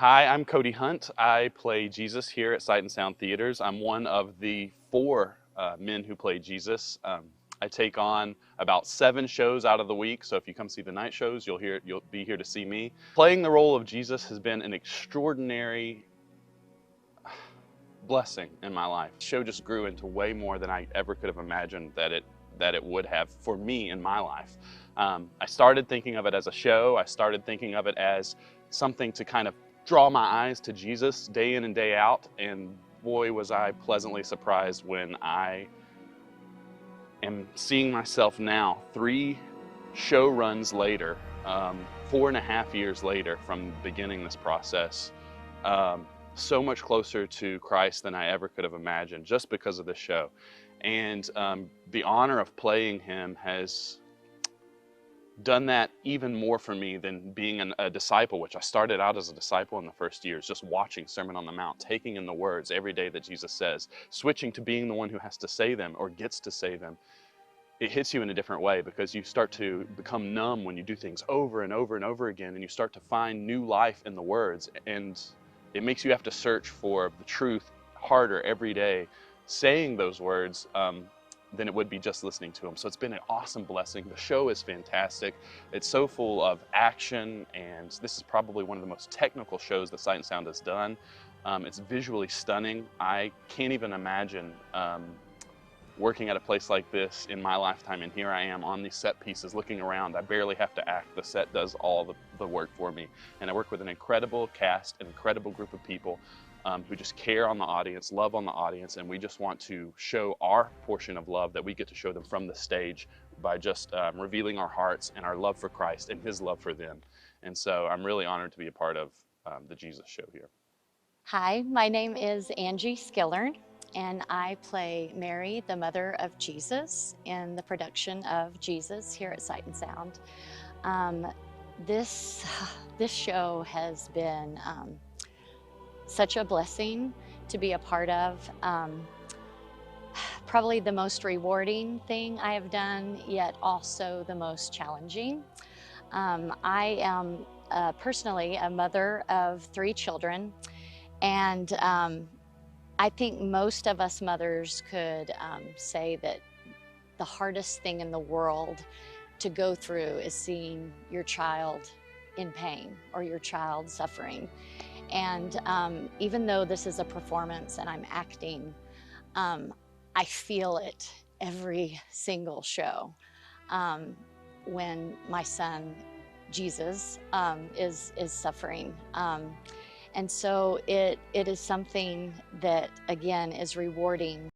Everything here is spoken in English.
Hi, I'm Cody Hunt. I play Jesus here at Sight and Sound Theaters. I'm one of the four men who play Jesus. I take on about 7 shows out of the week, so if you come see the night shows, you'll be here to see me. Playing the role of Jesus has been an extraordinary blessing in my life. The show just grew into way more than I ever could have imagined that it would have for me in my life. I started thinking of it as a show. I started thinking of it as something to kind of draw my eyes to Jesus day in and day out, and boy was I pleasantly surprised when I am seeing myself now 3 show runs later, 4.5 years later from beginning this process, so much closer to Christ than I ever could have imagined just because of this show. And the honor of playing him has done that even more for me than being a disciple, which I started out as a disciple in the first years, just watching Sermon on the Mount, taking in the words every day that Jesus says, switching to being the one who has to say them or gets to say them. It hits you in a different way because you start to become numb when you do things over and over and over again, and you start to find new life in the words, and it makes you have to search for the truth harder every day, saying those words than it would be just listening to them. So it's been an awesome blessing. The show is fantastic. It's so full of action, and this is probably one of the most technical shows that Sight and Sound has done. It's visually stunning. I can't even imagine working at a place like this in my lifetime, and here I am on these set pieces looking around. I barely have to act. The set does all the work for me, and I work with an incredible cast, an incredible group of people who just care on the audience, love on the audience, and we just want to show our portion of love that we get to show them from the stage by just revealing our hearts and our love for Christ and his love for them. And so I'm really honored to be a part of the Jesus show here. Hi, my name is Angie Skillern, and I play Mary, the mother of Jesus, in the production of Jesus here at Sight and Sound. This show has been such a blessing to be a part of. Probably the most rewarding thing I have done, yet also the most challenging. I am personally a mother of 3 children, and I think most of us mothers could say that the hardest thing in the world to go through is seeing your child in pain or your child suffering. And even though this is a performance and I'm acting, I feel it every single show when my son, Jesus, is suffering. And so it is something that, again, is rewarding.